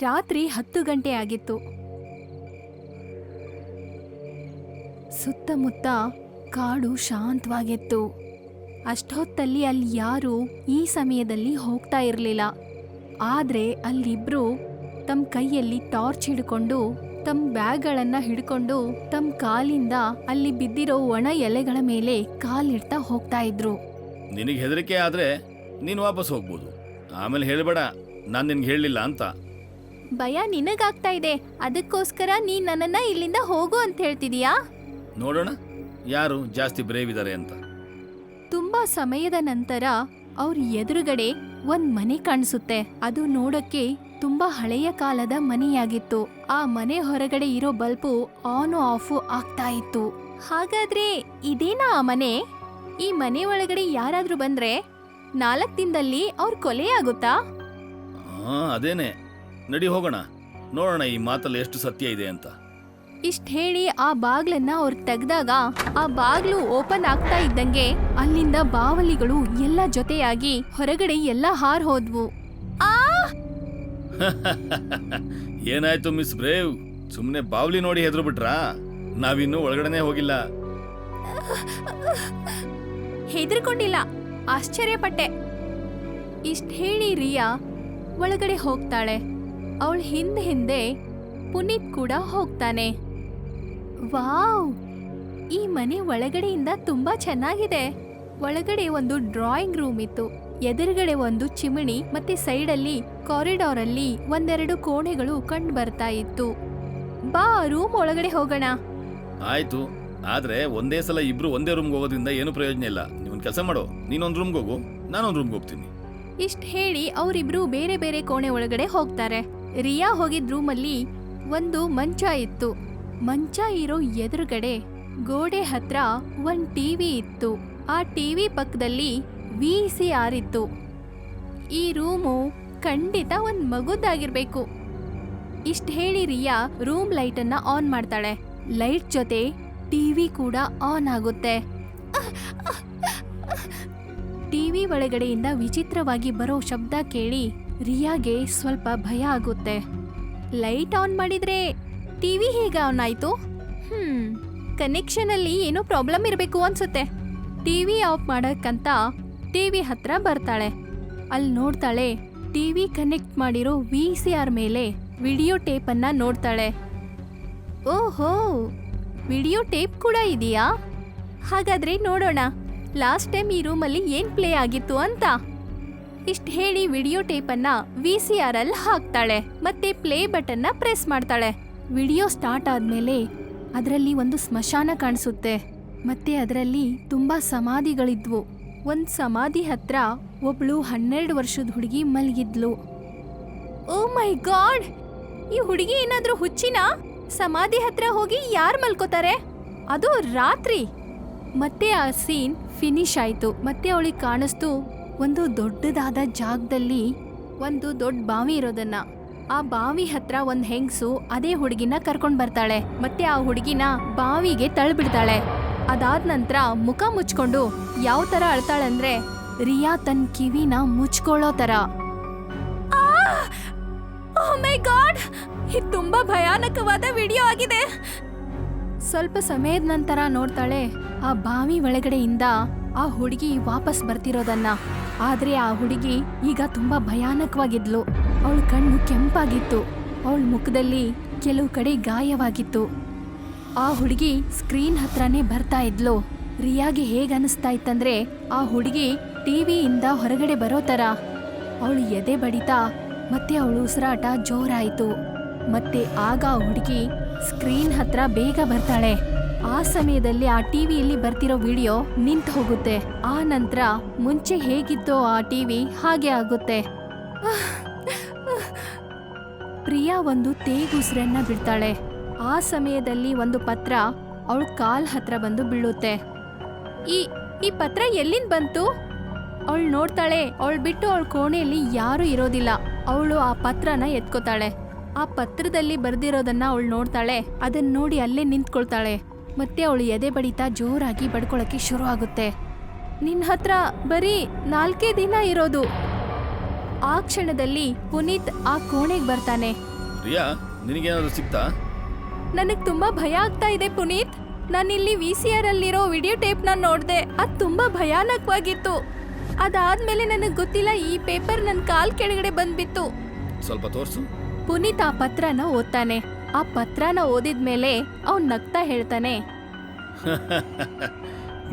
ರಾತ್ರಿ 10 ಗಂಟೆ ಆಗಿತ್ತು. ಸುತ್ತಮುತ್ತ ಕಾಡು ಶಾಂತವಾಗಿತ್ತು. ಅಷ್ಟೊತ್ತಲ್ಲಿ ಅಲ್ಲಿ ಯಾರೂ ಈ ಸಮಯದಲ್ಲಿ ಹೋಗ್ತಾ ಇರಲಿಲ್ಲ. ಆದ್ರೆ ಅಲ್ಲಿಬ್ರು ತಮ್ಮ ಕೈಯಲ್ಲಿ ಟಾರ್ಚ್ ಹಿಡ್ಕೊಂಡು, ತಮ್ಮ ಬ್ಯಾಗ್ಗಳನ್ನ ಹಿಡ್ಕೊಂಡು, ತಮ್ಮ ಕಾಲಿಂದ ಅಲ್ಲಿ ಬಿದ್ದಿರೋ ಒಣ ಎಲೆಗಳ ಮೇಲೆ ಕಾಲಿಡ್ತಾ ಹೋಗ್ತಾ ಇದ್ರು. ನಿನಗೆ ಹೆದರಿಕೆ ಆದ್ರೆ ನೀನು ವಾಪಸ್ ಹೋಗ್ಬೋದು. ಆಮೇಲೆ ಹೇಳಬೇಡ ನಾನು ನಿನ್ಗೆ ಹೇಳಲಿಲ್ಲ ಅಂತ. ಭಯ ನಿನಗಾಗ್ತಾ ಇದೆ, ಅದಕ್ಕೋಸ್ಕರ ನೀನ್ ನನ್ನನ್ನ ಇಲ್ಲಿಂದ ಹೋಗು ಅಂತ ಹೇಳ್ತಿದೀಯಾ? ನೋಡೋಣ ಯಾರು ಜಾಸ್ತಿ ಬ್ರೇವ್ ಇದ್ದಾರೆ ಅಂತ. ತುಂಬಾ ಸಮಯದ ನಂತರ ಅವ್ರ ಎದುರುಗಡೆ ಒಂದ್ ಮನೆ ಕಾಣಿಸುತ್ತೆ. ಅದು ನೋಡಕ್ಕೆ ತುಂಬಾ ಹಳೆಯ ಕಾಲದ ಮನೆಯಾಗಿತ್ತು. ಆ ಮನೆ ಹೊರಗಡೆ ಇರೋ ಬಲ್ಬು ಆನ್ ಆಫ್ ಆಗ್ತಾ ಇತ್ತು. ಹಾಗಾದ್ರೆ ಇದೇನಾ ಆ ಮನೆ? ಈ ಮನೆ ಒಳಗಡೆ ಯಾರಾದ್ರೂ ಬಂದ್ರೆ 4 ದಿನದಲ್ಲಿ ಅವ್ರ ಕೊಲೆಯಾಗುತ್ತಾ? ಅದೇನೆ, ನಡಿ ಹೋಗೋಣ, ನೋಡೋಣ ಈ ಮಾತಲ್ಲಿ ಎಷ್ಟು ಸತ್ಯ ಇದೆ ಅಂತ. ಇಷ್ಟ್ ಹೇಳಿ ಆ ಬಾಗ್ಲನ್ನ ಅವ್ರು ತೆಗ್ದಾಗ ಆ ಬಾಗ್ಲು ಓಪನ್ ಆಗ್ತಾ ಇದ್ದಂಗೆ ಅಲ್ಲಿಂದ ಬಾವಲಿಗಳು ಎಲ್ಲ ಜೊತೆಯಾಗಿ ಹೊರಗಡೆ ಎಲ್ಲ ಹಾರ್ ಹೋದ್ವು. ಏನಾಯ್ತು ಮಿಸ್ ಬ್ರೇವ್? ಸುಮ್ನೆ ಬಾವ್ಲಿ ನೋಡಿ ಹೆದ್ರು ಬಿಟ್ರಾ? ನಾವಿನ್ನೂ ಒಳಗಡೆನೆ ಹೋಗಿಲ್ಲ. ಹೆದರ್ಕೊಂಡಿಲ್ಲ, ಆಶ್ಚರ್ಯಪಟ್ಟೆ. ಇಷ್ಟ್ ಹೇಳಿ ರಿಯಾ ಒಳಗಡೆ ಹೋಗ್ತಾಳೆ. ಅವಳ ಹಿಂದೆ ಪುನೀತ್ ಕೂಡ ಹೋಗ್ತಾನೆ. ವಾವ್, ಈ ಮನೆ ಒಳಗಡೆಯಿಂದ ತುಂಬಾ ಚೆನ್ನಾಗಿದೆ. ಒಳಗಡೆ ಒಂದು ಡ್ರಾಯಿಂಗ್ ರೂಮ್ ಇತ್ತು. ಎದುರುಗಡೆ ಒಂದು ಚಿಮಣಿ ಮತ್ತೆ ಸೈಡಲ್ಲಿ ಕಾರಿಡಾರ್ ಅಲ್ಲಿ ಒಂದೆರಡು ಕೋಣೆಗಳು ಕಂಡು ಬರ್ತಾ ಇತ್ತು. ಬಾ, ರೂಮ್ ಒಳಗಡೆ ಹೋಗೋಣ. ಆಯ್ತು, ಆದ್ರೆ ಒಂದೇ ಸಲ ಇಬ್ರು ಒಂದೇ ರೂಮ್ಗೆ ಹೋಗೋದ್ರಿಂದ ಏನು ಪ್ರಯೋಜನ ಇಲ್ಲ. ನೀವೊಂದು ಕೆಲಸ ಮಾಡು, ನೀನೊಂದು ರೂಮ್ಗೆ ಹೋಗು, ನಾನೊಂದು ರೂಮ್ಗೆ ಹೋಗ್ತೀನಿ. ಇಷ್ಟ್ ಹೇಳಿ ಅವರಿಬ್ರು ಬೇರೆ ಬೇರೆ ಕೋಣೆ ಒಳಗಡೆ ಹೋಗ್ತಾರೆ. ರಿಯಾ ಹೋಗಿದ್ ರೂಮಲ್ಲಿ ಒಂದು ಮಂಚ ಇತ್ತು. ಮಂಚ ಇರೋ ಎದುರುಗಡೆ ಗೋಡೆ ಹತ್ರ ಒಂದ್ ಟಿವಿ ಇತ್ತು. ಆ ಟಿವಿ ಪಕ್ಕದಲ್ಲಿ VCR ಇತ್ತು. ಈ ರೂಮು ಖಂಡಿತ ಒಂದ್ ಮಗುದ್ದಾಗಿರ್ಬೇಕು. ಇಷ್ಟ್ ಹೇಳಿ ರಿಯಾ ರೂಮ್ ಲೈಟ್ ಅನ್ನ ಆನ್ ಮಾಡ್ತಾಳೆ. ಲೈಟ್ ಜೊತೆ ಟಿವಿ ಕೂಡ ಆನ್ ಆಗುತ್ತೆ. ಟಿವಿ ಒಳಗಡೆಯಿಂದ ವಿಚಿತ್ರವಾಗಿ ಬರೋ ಶಬ್ದ ಕೇಳಿ ರಿಯಾಗೆ ಸ್ವಲ್ಪ ಭಯ ಆಗುತ್ತೆ. ಲೈಟ್ ಆನ್ ಮಾಡಿದ್ರೆ ಟಿವಿ ಹೇಗೆ ಆನ್ ಆಯ್ತು? ಕನೆಕ್ಷನ್ ಅಲ್ಲಿ ಏನೋ ಪ್ರಾಬ್ಲಮ್ ಇರಬೇಕು ಅನ್ಸುತ್ತೆ. ಟಿವಿ ಆಫ್ ಮಾಡಕ್ಕಂತ ಟಿವಿ ಹತ್ರ ಬರ್ತಾಳೆ. ಅಲ್ಲಿ ನೋಡ್ತಾಳೆ, ಟಿವಿ ಕನೆಕ್ಟ್ ಮಾಡಿರೋ VCR ಮೇಲೆ ವಿಡಿಯೋ ಟೇಪ್ ಅನ್ನ ನೋಡ್ತಾಳೆ. ಓಹೋ, ವಿಡಿಯೋ ಟೇಪ್ ಕೂಡ ಇದೆಯಾ? ಹಾಗಾದ್ರೆ ನೋಡೋಣ ಲಾಸ್ಟ್ ಟೈಮ್ ಈ ರೂಮಲ್ಲಿ ಏನ್ ಪ್ಲೇ ಆಗಿತ್ತು ಅಂತ. ಇಷ್ಟ್ ಹೇಳಿ ವಿಡಿಯೋ ಟೇಪ್ ಅನ್ನ VCR ಅಲ್ಲಿ ಹಾಕ್ತಾಳೆ. ಮತ್ತೆ ಪ್ಲೇ ಬಟನ್ ನ ಪ್ರೆಸ್ ಮಾಡ್ತಾಳೆ. ವಿಡಿಯೋ ಸ್ಟಾರ್ಟ್ ಆದ್ಮೇಲೆ ಅದರಲ್ಲಿ ಒಂದು ಸ್ಮಶಾನ ಕಾಣಿಸುತ್ತೆ. ಮತ್ತೆ ಅದರಲ್ಲಿ ತುಂಬಾ ಸಮಾಧಿಗಳಿದ್ವು. ಒಂದ್ ಸಮಾಧಿ ಹತ್ರ ಒಬ್ಳು 12 ವರ್ಷದ ಹುಡುಗಿ ಮಲಗಿದ್ಲು. ಓ ಮೈ ಗಾಡ್, ಈ ಹುಡುಗಿ ಏನಾದ್ರೂ ಹುಚ್ಚಿನ? ಸಮಾಧಿ ಹತ್ರ ಹೋಗಿ ಯಾರು ಮಲ್ಕೋತಾರೆ, ಅದು ರಾತ್ರಿ? ಮತ್ತೆ ಆ ಸೀನ್ ಫಿನಿಶ್ ಆಯ್ತು. ಮತ್ತೆ ಅವಳಿಗೆ ಕಾಣಿಸ್ತು ಒಂದು ದೊಡ್ಡದಾದ ಜಾಗದಲ್ಲಿ ಒಂದು ದೊಡ್ಡ ಬಾವಿ ಇರೋದನ್ನ. ಆ ಬಾವಿ ಹತ್ರ ಒಂದ್ ಹೆಂಗ್ಸು ಅದೇ ಹುಡುಗಿನ ಕರ್ಕೊಂಡ್ ಬರ್ತಾಳೆ. ಮತ್ತೆ ಆ ಹುಡುಗಿನ ಬಾವಿಗೆ ತಳ್ಳಿಬಿಡ್ತಾಳೆ. ಅದಾದ ನಂತರ ಮುಖ ಮುಚ್ಕೊಂಡು ಯಾವ ತರ ಅಳ್ತಾಳಂದ್ರೆ ರಿಯಾ ತನ್ನ ಕಿವಿನ ಮುಚ್ಕೊಳ್ಳೋ ತರ. ಓ ಮೈ ಗಾಡ್, ಇದು ತುಂಬಾ ಭಯಾನಕವಾದ ವಿಡಿಯೋ ಆಗಿದೆ. ಸ್ವಲ್ಪ ಸಮಯದ ನಂತರ ನೋಡ್ತಾಳೆ ಆ ಬಾವಿ ಒಳಗಡೆಯಿಂದ ಆ ಹುಡುಗಿ ವಾಪಸ್ ಬರ್ತಿರೋದನ್ನ. ಆದ್ರೆ ಆ ಹುಡುಗಿ ಈಗ ತುಂಬಾ ಭಯಾನಕವಾಗಿದ್ಲು. ಅವಳ ಕಣ್ಣು ಕೆಂಪಾಗಿತ್ತು. ಅವಳ ಮುಖದಲ್ಲಿ ಕೆಲವು ಕಡೆ ಗಾಯವಾಗಿತ್ತು. ಆ ಹುಡುಗಿ ಸ್ಕ್ರೀನ್ ಹತ್ರನೇ ಬರ್ತಾ ಇದ್ಲು. ರಿಯಾಗೆ ಹೇಗ್ ಅನಿಸ್ತಾ ಇತ್ತಂದ್ರೆ ಆ ಹುಡುಗಿ ಟಿವಿಯಿಂದ ಹೊರಗಡೆ ಬರೋ ತರ. ಅವಳು ಎದೆ ಬಡಿತ ಮತ್ತೆ ಅವಳ ಉಸಿರಾಟ ಜೋರಾಯಿತು. ಮತ್ತೆ ಆಗ ಆ ಹುಡುಗಿ ಸ್ಕ್ರೀನ್ ಹತ್ರ ಬೇಗ ಬರ್ತಾಳೆ. ಆ ಸಮಯದಲ್ಲಿ ಆ ಟಿವಿಯಲ್ಲಿ ಬರ್ತಿರೋ ವಿಡಿಯೋ ನಿಂತು ಹೋಗುತ್ತೆ. ಆ ನಂತರ ಮುಂಚೆ ಹೇಗಿತ್ತೋ ಆ ಟಿವಿ ಹಾಗೆ ಆಗುತ್ತೆ. ಪ್ರಿಯಾ ಒಂದು ತೇಗುಸಿರನ್ನ ಬಿಡ್ತಾಳೆ. ಆ ಸಮಯದಲ್ಲಿ ಒಂದು ಪತ್ರ ಅವಳ ಕಾಲ್ ಹತ್ರ ಬಂದು ಬೀಳುತ್ತೆ. ಈ ಪತ್ರ ಎಲ್ಲಿಂದ ಬಂತು? ಅವಳು ನೋಡ್ತಾಳೆ. ಅವಳು ಬಿಟ್ಟು ಅವಳ ಕೋಣೆಯಲ್ಲಿ ಯಾರೂ ಇರೋದಿಲ್ಲ. ಅವಳು ಆ ಪತ್ರನ ಎತ್ಕೋತಾಳೆ. ಆ ಪತ್ರದಲ್ಲಿ ಬರ್ದಿರೋದನ್ನ ಅವಳು ನೋಡ್ತಾಳೆ. ಅದನ್ನ ನೋಡಿ ಅಲ್ಲೇ ನಿಂತ್ಕೊಳ್ತಾಳೆ. ಮತ್ತೆ ಅವಳು ಎದೆ ಬಡಿತ ಜೋರಾಗಿ ಬಡ್ಕೊಳಕ್ಕೆ ಶುರು ಆಗುತ್ತೆ. ನಿನ್ನ ಹತ್ರ ಬರೀ 4 ದಿನ ಇರೋದು. ಆ ಕ್ಷಣದಲ್ಲಿ ಪುನೀತ್ ಆ ಕೋಣೆಗೆ ಬರ್ತಾನೆ. ರಿಯಾ, ನಿನಗೇನಾದ್ರು ಸಿಕ್ತಾ? ನನಗ್ ತುಂಬಾ ಭಯ ಆಗ್ತಾ ಇದೆ ಪುನೀತ್. ನಾನಿಲ್ಲಿ VCR ಅಲ್ಲಿರೋ ವಿಡಿಯೋ ಟೇಪ್ನ ನೋಡ್ದೆ. ಅದ್ ತುಂಬಾ ಭಯಾನಕವಾಗಿತ್ತು. ಅದಾದ್ಮೇಲೆ ನನಗ್ ಗೊತ್ತಿಲ್ಲ, ಈ ಪೇಪರ್ ನನ್ ಕಾಲ್ ಕೆಳಗಡೆ ಬಂದ್ಬಿತ್ತು. ಸ್ವಲ್ಪ ತೋರ್ಸು. ಪುನೀತ್ ಆ ಪತ್ರನ ಓದ್ತಾನೆ. ಆ ಪತ್ರನ ಓದಿದ್ಮೇಲೆ ಅವ್ನ್ ನಗ್ತಾ ಹೇಳ್ತಾನೆ,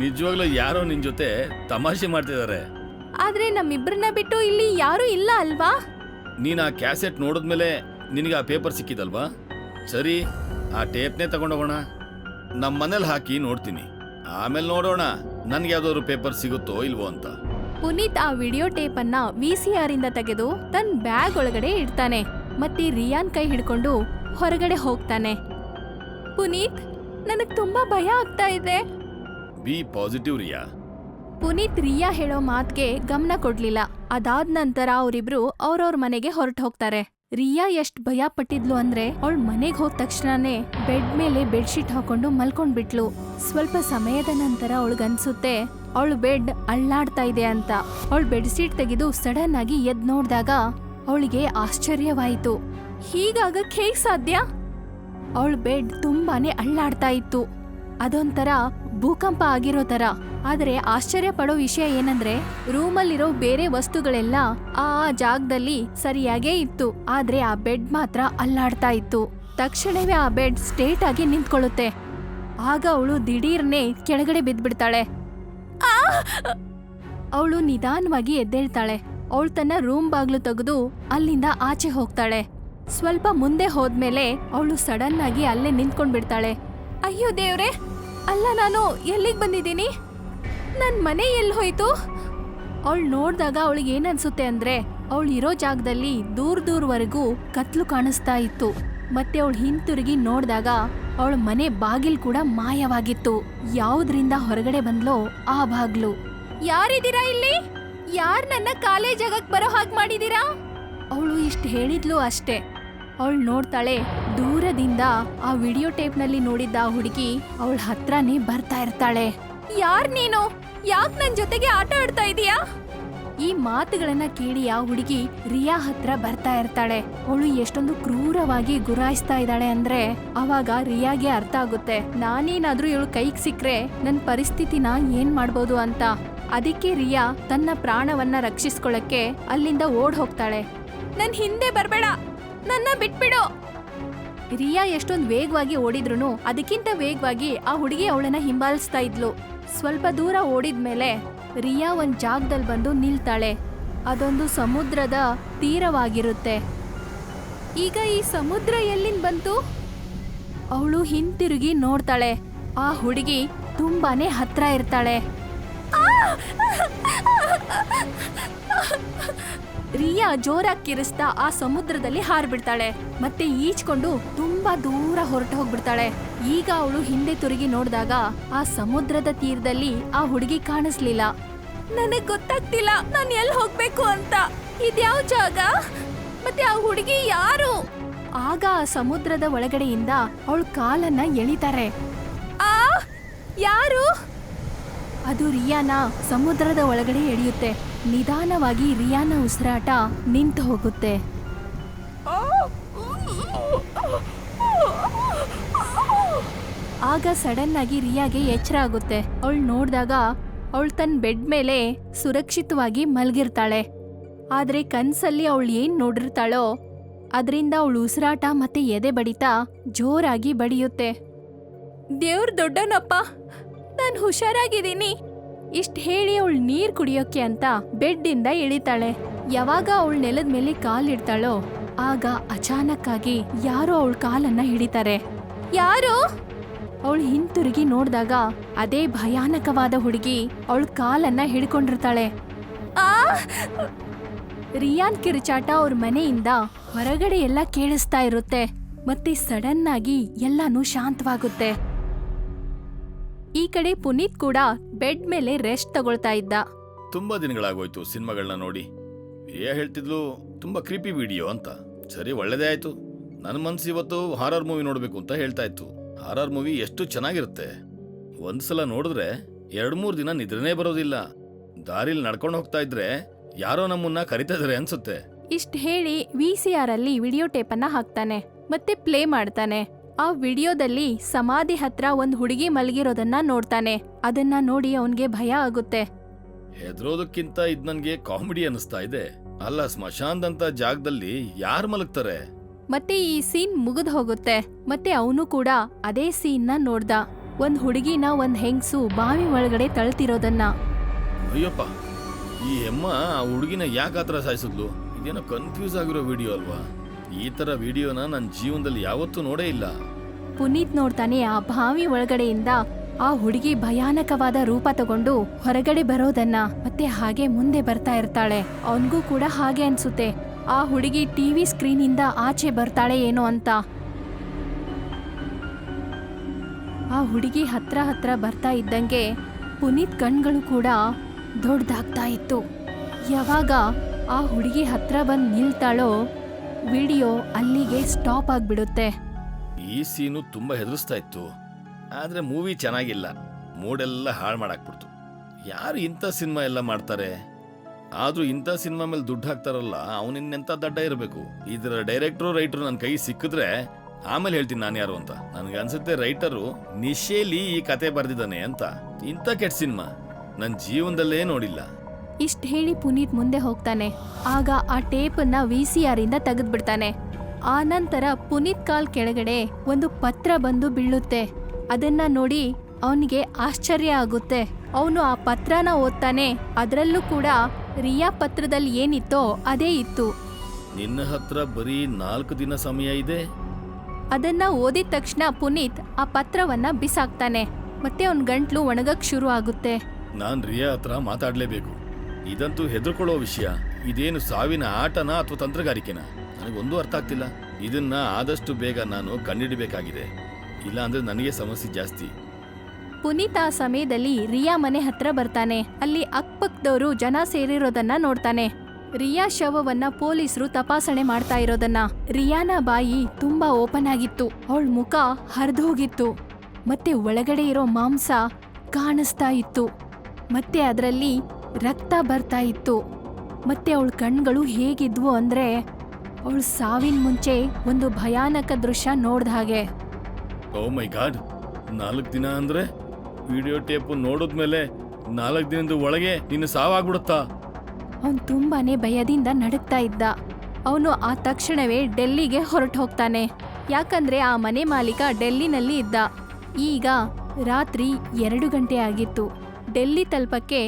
ನಿಜವಾಗ್ಲೂ ಯಾರೋ ನಿನ್ ಜೊತೆ ತಮಾಷೆ ಮಾಡ್ತಿದ್ದಾರೆ. ಆದ್ರೆ ನಮ್ಮಿಬ್ರನ್ನ ಬಿಟ್ಟು ಇಲ್ಲಿ ಯಾರು ಇಲ್ಲ ಅಲ್ವಾ? ನೀನ್ ಆ ಕ್ಯಾಸೆಟ್ ನೋಡಿದ್ಮೇಲೆ ನಿನಗೆ ಆ ಪೇಪರ್ ಸಿಕ್ಕಿದಲ್ವಾ? ಸರಿ, ಆ ಟೇಪ್ನೇ ತಗೊಂಡೋಗೋಣ. ನಮ್ಮ ಮನೇಲಿ ಹಾಕಿ ನೋಡ್ತೀನಿ, ಆಮೇಲೆ ನೋಡೋಣ ನನ್ಗೆ ಯಾವ್ದಾದ್ರು ಪೇಪರ್ ಸಿಗುತ್ತೋ ಇಲ್ವೋ ಅಂತ. ಪುನೀತ್ ಆ ವಿಡಿಯೋ ಟೇಪ್ ಅನ್ನ VCR ಇಂದ ತೆಗೆದು ತನ್ನ ಬ್ಯಾಗ್ ಒಳಗಡೆ ಇಡ್ತಾನೆ. ಮತ್ತೆ ರಿಯಾನ್ ಕೈ ಹಿಡ್ಕೊಂಡು ಹೊರಗಡೆ ಹೋಗ್ತಾನೆ. ಪುನೀತ್, ನನಗ್ ತುಂಬಾ ಭಯ ಆಗ್ತಾ ಇದೆ. ಬಿ ಪಾಸಿಟಿವ್ ರಿಯಾ. ಪುನೀತ್ ರಿಯಾ ಹೇಳೋ ಮಾತ್ಗೆ ಗಮನ ಕೊಡ್ಲಿಲ್ಲ. ಅದಾದ ನಂತರ ಅವರಿಬ್ರು ಅವ್ರವ್ರ ಮನೆಗೆ ಹೊರಟು ಹೋಗ್ತಾರೆ. ರಿಯಾ ಎಷ್ಟ್ ಭಯ ಪಟ್ಟಿದ್ಲು ಅಂದ್ರೆ ಅವಳ ಮನೆಗೆ ಹೋದ ತಕ್ಷಣನೇ ಬೆಡ್ ಮೇಲೆ ಬೆಡ್ಶೀಟ್ ಹಾಕೊಂಡು ಮಲ್ಕೊಂಡ್ಬಿಟ್ಲು. ಸ್ವಲ್ಪ ಸಮಯದ ನಂತರ ಅವಳಿಗನ್ಸುತ್ತೆ ಅವಳು ಬೆಡ್ ಅಳ್ಳಾಡ್ತಾ ಇದೆ ಅಂತ. ಅವಳು ಬೆಡ್ಶೀಟ್ ತೆಗೆದು ಸಡನ್ ಆಗಿ ಎದ್ ನೋಡ್ದಾಗ ಅವಳಿಗೆ ಆಶ್ಚರ್ಯವಾಯಿತು. ಹೀಗಾಗಕ್ ಹೇಗ್ ಸಾಧ್ಯ? ಅವಳ ಬೆಡ್ ತುಂಬಾನೇ ಅಳ್ಳಾಡ್ತಾ ಇತ್ತು. ಅದೊಂಥರ ಭೂಕಂಪ ಆಗಿರೋ ತರ. ಆದ್ರೆ ಆಶ್ಚರ್ಯ ಪಡೋ ವಿಷಯ ಏನಂದ್ರೆ ರೂಮಲ್ಲಿರೋ ಬೇರೆ ವಸ್ತುಗಳೆಲ್ಲ ಆ ಜಾಗದಲ್ಲಿ ಸರಿಯಾಗೇ ಇತ್ತು. ಆದ್ರೆ ಆ ಬೆಡ್ ಮಾತ್ರ ಅಲ್ಲಾಡ್ತಾ ಇತ್ತು. ತಕ್ಷಣವೇ ಆ ಬೆಡ್ ಸ್ಟ್ರೇಟ್ ಆಗಿ ನಿಂತ್ಕೊಳ್ಳುತ್ತೆ. ಆಗ ಅವಳು ದಿಢೀರ್ನೆ ಕೆಳಗಡೆ ಬಿದ್ದ್ಬಿಡ್ತಾಳೆ. ಅವಳು ನಿಧಾನವಾಗಿ ಎದ್ದೇಳ್ತಾಳೆ. ಅವಳು ತನ್ನ ರೂಮ್ ಬಾಗ್ಲು ತೆಗೆದು ಅಲ್ಲಿಂದ ಆಚೆ ಹೋಗ್ತಾಳೆ. ಸ್ವಲ್ಪ ಮುಂದೆ ಹೋದ್ಮೇಲೆ ಅವಳು ಸಡನ್ ಆಗಿ ಅಲ್ಲೇ ನಿಂತ್ಕೊಂಡ್ಬಿಡ್ತಾಳೆ. ಅಯ್ಯೋ ದೇವ್ರೆ, ಅಲ್ಲ ನಾನು ಎಲ್ಲಿಗೆ ಬಂದಿದ್ದೀನಿ? ನನ್ ಮನೆ ಎಲ್ಲಿ ಹೋಯ್ತು? ಅವಳು ನೋಡ್ದಾಗ ಅವಳಿಗೆ ಏನನ್ಸುತ್ತೆ ಅಂದ್ರೆ ಅವಳು ಇರೋ ಜಾಗದಲ್ಲಿ ದೂರವರೆಗೂ ಕತ್ಲು ಕಾಣಿಸ್ತಾ ಇತ್ತು. ಮತ್ತೆ ಅವಳು ಹಿಂತಿರುಗಿ ನೋಡ್ದಾಗ ಅವಳ ಮನೆ ಬಾಗಿಲ್ ಕೂಡ ಮಾಯವಾಗಿತ್ತು. ಯಾವುದ್ರಿಂದ ಹೊರಗಡೆ ಬಂದ್ಲೋ ಆ ಬಾಗ್ಲು. ಯಾರಿದ್ದೀರಾ ಇಲ್ಲಿ? ಯಾರ್ ನನ್ನ ಕಾಲೇ ಜಾಗಕ್ಕೆ ಬರೋ ಹಾಗೆ ಮಾಡಿದೀರಾ? ಅವಳು ಇಷ್ಟು ಹೇಳಿದ್ಲು ಅಷ್ಟೇ. ಅವಳು ನೋಡ್ತಾಳೆ, ದೂರದಿಂದ ಆ ವಿಡಿಯೋ ಟೇಪ್ನಲ್ಲಿ ನೋಡಿದ್ದ ಆ ಹುಡುಗಿ ಅವಳ ಹತ್ರನೇ ಬರ್ತಾ ಇರ್ತಾಳೆ. ಯಾರ್ ನೀನು? ಯಾಕ್ ನನ್ ಜೊತೆಗೆ ಆಟ ಆಡ್ತಾ ಇದೀಯಾ? ಈ ಮಾತುಗಳನ್ನ ಕೇಳಿ ಆ ಹುಡುಗಿ ರಿಯಾ ಹತ್ರ ಬರ್ತಾ ಇರ್ತಾಳೆ. ಅವಳು ಎಷ್ಟೊಂದು ಕ್ರೂರವಾಗಿ ಗುರಾಯಿಸ್ತಾ ಇದ್ದಾಳೆ ಅಂದ್ರೆ ಅವಾಗ ರಿಯಾಗೆ ಅರ್ಥ ಆಗುತ್ತೆ, ನಾನೇನಾದ್ರೂ ಇವಳು ಕೈಗೆ ಸಿಕ್ರೆ ನನ್ ಪರಿಸ್ಥಿತಿನ ಏನ್ ಮಾಡ್ಬೋದು ಅಂತ. ಅದಕ್ಕೆ ರಿಯಾ ತನ್ನ ಪ್ರಾಣವನ್ನ ರಕ್ಷಿಸ್ಕೊಳ್ಳಕ್ಕೆ ಅಲ್ಲಿಂದ ಓಡ್ ಹೋಗ್ತಾಳೆ. ನನ್ ಹಿಂದೆ ಬರ್ಬೇಡ, ನನ್ನ ಬಿಟ್ಬಿಡು. ರಿಯಾ ಎಷ್ಟೊಂದು ವೇಗವಾಗಿ ಓಡಿದ್ರು ಅದಕ್ಕಿಂತ ವೇಗವಾಗಿ ಆ ಹುಡುಗಿ ಅವಳನ್ನ ಹಿಂಬಾಲಿಸ್ತಾ ಇದ್ಲು. ಸ್ವಲ್ಪ ದೂರ ಓಡಿದ್ಮೇಲೆ ರಿಯಾ ಒಂದ್ ಜಾಗದಲ್ಲಿ ಬಂದು ನಿಲ್ತಾಳೆ. ಅದೊಂದು ಸಮುದ್ರದ ತೀರವಾಗಿರುತ್ತೆ. ಈಗ ಈ ಸಮುದ್ರ ಎಲ್ಲಿಂದ ಬಂತು? ಅವಳು ಹಿಂತಿರುಗಿ ನೋಡ್ತಾಳೆ. ಆ ಹುಡುಗಿ ತುಂಬಾನೇ ಹತ್ರ ಇರ್ತಾಳೆ. ರಿಯಾ ಜೋರಾಗಿ ಕಿರಿಸ್ತಾ ಆ ಸಮುದ್ರದಲ್ಲಿ ಹಾರ್ಬಿಡ್ತಾಳೆ. ಮತ್ತೆ ಈಚ್ಕೊಂಡು ತುಂಬಾ ದೂರ ಹೊರಟು ಹೋಗ್ಬಿಡ್ತಾಳೆ. ಈಗ ಅವಳು ಹಿಂದೆ ತಿರುಗಿ ನೋಡಿದಾಗ ಆ ಸಮುದ್ರದ ತೀರದಲ್ಲಿ ಆ ಹುಡುಗಿ ಕಾಣಿಸ್ಲಿಲ್ಲ. ನನಗ್ ಗೊತ್ತಾಗ್ತಿಲ್ಲ ನಾನು ಎಲ್ಲಿ ಹೋಗ್ಬೇಕು ಅಂತ. ಇದ್ಯಾವ ಜಾಗ? ಮತ್ತೆ ಆ ಹುಡುಗಿ ಯಾರು? ಆಗ ಆ ಸಮುದ್ರದ ಒಳಗಡೆಯಿಂದ ಅವಳ ಕಾಲನ್ನ ಎಳಿತಾರೆ. ಯಾರು? ಅದು ರಿಯಾನ ಸಮುದ್ರದ ಒಳಗಡೆ ಎಳೆಯುತ್ತೆ. ನಿಧಾನವಾಗಿ ರಿಯಾನ ಉಸಿರಾಟ ನಿಂತು ಹೋಗುತ್ತೆ. ಆಗ ಸಡನ್ ಆಗಿ ರಿಯಾಗೆ ಎಚ್ಚರ ಆಗುತ್ತೆ. ಅವಳು ನೋಡಿದಾಗ ಅವಳು ತನ್ನ ಬೆಡ್ ಮೇಲೆ ಸುರಕ್ಷಿತವಾಗಿ ಮಲಗಿರ್ತಾಳೆ. ಆದ್ರೆ ಕನ್ಸಲ್ಲಿ ಅವಳು ಏನ್ ನೋಡಿರ್ತಾಳೋ ಅದರಿಂದ ಅವಳು ಉಸಿರಾಟ ಮತ್ತೆ ಎದೆ ಬಡಿತ ಜೋರಾಗಿ ಬಡಿಯುತ್ತೆ. ದೇವ್ರ ದೊಡ್ಡನಪ್ಪ, ನಾನು ಹುಷಾರಾಗಿದ್ದೀನಿ. ಇಷ್ಟ ಹೇಳಿ ಅವಳು ನೀರ್ ಕುಡಿಯೋಕೆ ಅಂತ ಬೆಡ್ ಇಂದ ಇಳಿತಾಳೆ. ಯಾವಾಗ ಅವಳು ನೆಲದ ಮೇಲೆ ಕಾಲಿಡ್ತಾಳೋ ಆಗ ಅಚಾನಕ್ ಆಗಿ ಯಾರೋ ಅವಳ ಕಾಲನ್ನ ಹಿಡಿತಾರೆ. ಯಾರು? ಅವಳು ಹಿಂತಿರುಗಿ ನೋಡಿದಾಗ ಅದೇ ಭಯಾನಕವಾದ ಹುಡುಗಿ ಅವಳ ಕಾಲನ್ನ ಹಿಡ್ಕೊಂಡಿರ್ತಾಳೆ. ರಿಯಾನ್ ಕಿರುಚಾಟ ಅವ್ರ ಮನೆಯಿಂದ ಹೊರಗಡೆ ಎಲ್ಲ ಕೇಳಿಸ್ತಾ ಇರುತ್ತೆ. ಮತ್ತೆ ಸಡನ್ ಆಗಿ ಎಲ್ಲಾನು ಶಾಂತವಾಗುತ್ತೆ. ಈ ಕಡೆ ಪುನೀತ್ ಕೂಡ ಬೆಡ್ ಮೇಲೆ ರೆಸ್ಟ್ ತಗೊಳ್ತಾ ಇದ್ದ. ತುಂಬಾ ದಿನಗಳಾಗೋಯ್ತು ಸಿನಿಮಾಗಳನ್ನ ನೋಡಿ. ಏ ಹೇಳ್ತಿದ್ಲು ತುಂಬಾ ಕ್ರೀಪಿ ವಿಡಿಯೋ ಅಂತ. ಸರಿ, ಒಳ್ಳೇದೇ ಆಯ್ತು. ನನ್ನ ಮನ್ಸು ಇವತ್ತು ಹಾರರ್ ಮೂವಿ ನೋಡ್ಬೇಕು ಅಂತ ಹೇಳ್ತಾ ಇತ್ತು. ಹಾರರ್ ಮೂವಿ ಎಷ್ಟು ಚೆನ್ನಾಗಿರುತ್ತೆ. ಒಂದ್ಸಲ ನೋಡಿದ್ರೆ 2-3 ದಿನ ನಿದ್ರೆನೇ ಬರೋದಿಲ್ಲ. ದಾರಿಲಿ ನಡ್ಕೊಂಡು ಹೋಗ್ತಾ ಇದ್ರೆ ಯಾರೋ ನಮ್ಮನ್ನ ಕರಿತಾ ಇದಾರೆ ಅನ್ಸುತ್ತೆ. ಇಷ್ಟ್ ಹೇಳಿ VCR ಅಲ್ಲಿ ವಿಡಿಯೋ ಟೇಪನ್ನ ಹಾಕ್ತಾನೆ ಮತ್ತೆ ಪ್ಲೇ ಮಾಡ್ತಾನೆ. ಆ ವಿಡಿಯೋದಲ್ಲಿ ಸಮಾಧಿ ಹತ್ರ ಒಂದ್ ಹುಡುಗಿ ಮಲಗಿರೋದನ್ನ ನೋಡ್ತಾನೆ. ಅದನ್ನ ನೋಡಿ ಅವನ್ಗೆ ಭಯ ಆಗುತ್ತೆ. ಹೆದರೋದಕ್ಕಿಂತ ಇದ್ ನನ್ಗೆ ಕಾಮಿಡಿ ಅನಿಸ್ತಾ ಇದೆ. ಅಲ್ಲ, ಸ್ಮಶಾನದಂತ ಜಾಗದಲ್ಲಿ ಯಾರು ಮಲಗ್ತಾರೆ? ಮತ್ತೆ ಈ ಸೀನ್ ಮುಗಿದ್ ಹೋಗುತ್ತೆ. ಮತ್ತೆ ಅವನು ಕೂಡ ಅದೇ ಸೀನ್ ನ ನೋಡ್ದ. ಒಂದ್ ಹುಡುಗಿನ ಒಂದ್ ಹೆಂಗ್ಸು ಬಾವಿ ಒಳಗಡೆ ತಳ್ತಿರೋದನ್ನ. ಅಯ್ಯಪ್ಪ, ಈ ಹೆಮ್ಮ ಆ ಹುಡುಗಿನ ಯಾಕೆ ಆತರ ಸಾಯಿಸಿದ್ಲು? ಇದೇನೋ ಕನ್ಫ್ಯೂಸ್ ಆಗಿರೋ ವಿಡಿಯೋ ಅಲ್ವಾ? ಈ ತರ ವಿಡಿಯೋನ ನನ್ನ ಜೀವನದಲ್ಲಿ ಯಾವತ್ತೂ ನೋಡೇ ಇಲ್ಲ. ಪುನೀತ್ ನೋಡ್ತಾನೆ ಆ ಬಾವಿ ಒಳಗಡೆಯಿಂದ ಆ ಹುಡುಗಿ ಭಯಾನಕವಾದ ರೂಪ ತಗೊಂಡು ಹೊರಗಡೆ ಬರೋದನ್ನ. ಮತ್ತೆ ಹಾಗೆ ಮುಂದೆ ಬರ್ತಾ ಇರ್ತಾಳೆ. ಅವನ್ಗೂ ಕೂಡ ಹಾಗೆ ಅನ್ಸುತ್ತೆ, ಆ ಹುಡುಗಿ ಟಿವಿ ಸ್ಕ್ರೀನ್ ಇಂದ ಆಚೆ ಬರ್ತಾಳೆ ಏನೋ ಅಂತ. ಆ ಹುಡುಗಿ ಹತ್ರ ಬರ್ತಾ ಇದ್ದಂಗೆ ಪುನೀತ್ ಕಣ್ಗಳು ಕೂಡ ದೊಡ್ಡದಾಗ್ತಾ ಇತ್ತು. ಯಾವಾಗ ಆ ಹುಡುಗಿ ಹತ್ರ ಬಂದ್ ನಿಲ್ತಾಳೋ ವಿಡಿಯೋ ಅಲ್ಲಿಗೆ ಸ್ಟಾಪ್ ಆಗ್ಬಿಡುತ್ತೆ. ಈ ಸೀನು ತುಂಬಾ ಹೆದರ್ಸ್ತಾ ಇತ್ತು. ಆದ್ರೆ ಮೂವಿ ಚೆನ್ನಾಗಿಲ್ಲ, ಮೂಡೆಲ್ಲ ಹಾಳು ಮಾಡಾಕ್ಬಿಡ್ತು. ಯಾರು ಇಂಥ ಸಿನಿಮಾ ಎಲ್ಲ ಮಾಡ್ತಾರೆ? ಆದ್ರೂ ಇಂಥ ಸಿನಿಮಾ ಮೇಲೆ ದುಡ್ಡು ಹಾಕ್ತಾರಲ್ಲ, ಅವನಿನ್ನೆಂತ ದಡ್ಡ ಇರಬೇಕು. ಇದರ ಡೈರೆಕ್ಟ್ರು ರೈಟರು ನನ್ನ ಕೈ ಸಿಕ್ಕಿದ್ರೆ ಆಮೇಲೆ ಹೇಳ್ತೀನಿ ನಾನು ಯಾರು ಅಂತ. ನನ್ಗನ್ಸುತ್ತೆ ರೈಟರು ನಿಶೇಲಿ ಈ ಕತೆ ಬರ್ದಿದ್ದಾನೆ ಅಂತ. ಇಂಥ ಕೆಟ್ಟ ಸಿನಿಮಾ ನನ್ನ ಜೀವನದಲ್ಲೇ ನೋಡಿಲ್ಲ. ಇಷ್ಟ್ ಹೇಳಿ ಪುನೀತ್ ಮುಂದೆ ಹೋಗ್ತಾನೆ. ಆಗ ಆ ಟೇಪನ್ನ VCR ಇಂದ ತೆಗೆದ್ಬಿಡ್ತಾನೆ. ಆ ನಂತರ ಪುನೀತ್ ಕಾಲ್ ಕೆಳಗಡೆ ಒಂದು ಪತ್ರ ಬಂದು ಬೀಳುತ್ತೆ. ಅದನ್ನ ನೋಡಿ ಅವನಿಗೆ ಆಶ್ಚರ್ಯ ಆಗುತ್ತೆ. ಅವನು ಆ ಪತ್ರನ ಓದ್ತಾನೆ. ಅದರಲ್ಲೂ ಕೂಡ ರಿಯಾ ಪತ್ರದಲ್ಲಿ ಏನಿತ್ತೋ ಅದೇ ಇತ್ತು. ನಿನ್ನ ಹತ್ರ ಬರೀ 4 ದಿನ ಸಮಯ ಇದೆ. ಅದನ್ನ ಓದಿದ ತಕ್ಷಣ ಪುನೀತ್ ಆ ಪತ್ರವನ್ನ ಬಿಸಾಕ್ತಾನೆ. ಮತ್ತೆ ಅವನ್ ಗಂಟ್ಲು ಒಣಗಕ್ ಶುರು ಆಗುತ್ತೆ. ನಾನ್ ರಿಯಾ ಹತ್ರ ಮಾತಾಡ್ಲೇಬೇಕು. ಇದಂತೂ ಹೆದರ್ಕೊಳ್ಳೋ ವಿಷಯ. ಇದೇನು ಸಾವಿನ ಆಟನ ಅಥವಾ ತಂತ್ರಗಾರಿಕೆನ? ನನಗೊಂದು ಅರ್ಥ ಆಗ್ತಿಲ್ಲ. ಇದನ್ನ ಆದಷ್ಟು ಬೇಗ ನಾನು ಕಂಡಿಡಿಬೇಕಾಗಿದೆ, ಇಲ್ಲ ಅಂದ್ರೆ ನನಗೆ ಸಮಸ್ಯೆ ಜಾಸ್ತಿ. ಪುನೀತ್ ಆ ಸಮಯದಲ್ಲಿ ರಿಯಾ ಮನೆ ಹತ್ರ ಬರ್ತಾನೆ. ಅಲ್ಲಿ ಅಕ್ಕಪಕ್ಕದವರು ಜನ ಸೇರಿರೋದನ್ನ ನೋಡ್ತಾನೆ. ರಿಯಾ ಶವವನ್ನ ಪೊಲೀಸರು ತಪಾಸಣೆ ಮಾಡ್ತಾ ಇರೋದನ್ನ. ರಿಯಾನ ಬಾಯಿ ತುಂಬಾ ಓಪನ್ ಆಗಿತ್ತು. ಅವಳ ಮುಖ ಹರಿದೋಗಿತ್ತು. ಮತ್ತೆ ಒಳಗಡೆ ಇರೋ ಮಾಂಸ ಕಾಣಿಸ್ತಾ ಇತ್ತು. ಮತ್ತೆ ಅದರಲ್ಲಿ ರಕ್ತ ಬರ್ತಾ ಇತ್ತು. ಮತ್ತೆ ಅವಳ ಕಣ್ಗಳು ಹೇಗಿದ್ವು ಅಂದ್ರೆ ಅವಳು ಸಾವಿನ ಮುಂಚೆ ಒಂದು ಭಯಾನಕ ದೃಶ್ಯ ನೋಡ್ದ ಹಾಗೆ. ಓ ಮೈ ಗಾಡ್, 4 ದಿನ ಅಂದ್ರೆ ವಿಡಿಯೋ ಟೇಪ್ ನೋಡಿದ್ಮೇಲೆ 4 ದಿನದ ಒಳಗೆ ನಿನ್ನ ಸಾವಾಗ್ಬಿಡುತ್ತಾ? ಅವನು ತುಂಬಾನೇ ಭಯದಿಂದ ನಡುಗ್ತಾ ಇದ್ದ. ಅವನು ಆ ತಕ್ಷಣವೇ ಡೆಲ್ಲಿಗೆ ಹೊರಟು ಹೋಗ್ತಾನೆ. ಯಾಕಂದ್ರೆ ಆ ಮನೆ ಮಾಲೀಕ ಡೆಲ್ಲಿನಲ್ಲಿ ಇದ್ದ. ಈಗ ರಾತ್ರಿ 2 ಗಂಟೆ ಆಗಿತ್ತು. ಡೆಲ್ಲಿ ತಲುಪಕ್ಕೆ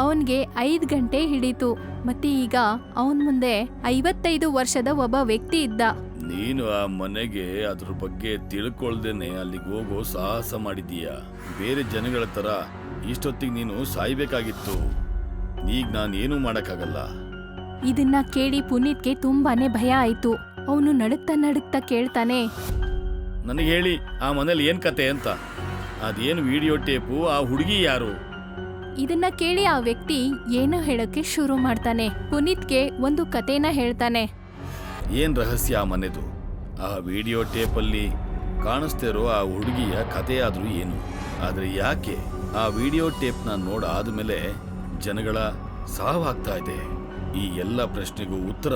ಅವನ್ಗೆ 5 ಗಂಟೆ ಹಿಡೀತು. ಮತ್ತೆ ಈಗ ಅವನ್ ಮುಂದೆ 55 ವರ್ಷದ ಒಬ್ಬ ವ್ಯಕ್ತಿ ಇದ್ದ. ನೀನು ಆ ಮನೆಗೆ ಅದ್ರ ಬಗ್ಗೆ ತಿಳ್ಕೊಳ್ದೇನೆ ಅಲ್ಲಿಗೆ ಹೋಗೋ ಸಾಹಸ ಮಾಡಿದೀಯ. ಬೇರೆ ಜನಗಳ ತರ ಇಷ್ಟೊತ್ತಿಗೆ ನೀನು ಸಾಯ್ಬೇಕಾಗಿತ್ತು. ಈಗ ನಾನೇನು ಮಾಡಕ್ಕಾಗಲ್ಲ. ಇದನ್ನ ಕೇಳಿ ಪುನೀತ್ಗೆ ತುಂಬಾನೇ ಭಯ ಆಯ್ತು. ಅವನು ನಡುಕ್ತಾ ಕೇಳ್ತಾನೆ, ನನಗೆ ಹೇಳಿ, ಆ ಮನೇಲಿ ಏನ್ ಕತೆ ಅಂತ? ಅದೇನು ವಿಡಿಯೋ ಟೇಪು? ಆ ಹುಡುಗಿ ಯಾರು? ಇದನ್ನ ಕೇಳಿ ಆ ವ್ಯಕ್ತಿ ಏನೋ ಹೇಳಕ್ಕೆ ಶುರು ಮಾಡ್ತಾನೆ. ಪುನೀತ್ಗೆ ಒಂದು ಕತೆನ ಹೇಳ್ತಾನೆ. ಏನ್ ರಹಸ್ಯ ಆ ಮನೆದು? ಆ ವಿಡಿಯೋ ಟೇಪಲ್ಲಿ ಕಾಣಿಸ್ತಿರೋ ಆ ಹುಡುಗಿಯ ಕತೆ ಆದ್ರೂ ಏನು? ಆದ್ರೆ ಯಾಕೆ ಆ ವಿಡಿಯೋ ಟೇಪ್ನ ನೋಡಾದ್ಮೇಲೆ ಜನಗಳ ಸಾವಾಗ್ತಾ ಇದೆ? ಈ ಎಲ್ಲ ಪ್ರಶ್ನೆಗೂ ಉತ್ತರ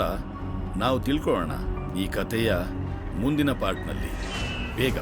ನಾವು ತಿಳ್ಕೊಳ್ಳೋಣ ಈ ಕಥೆಯ ಮುಂದಿನ ಪಾರ್ಟ್ನಲ್ಲಿ. ಬೇಗ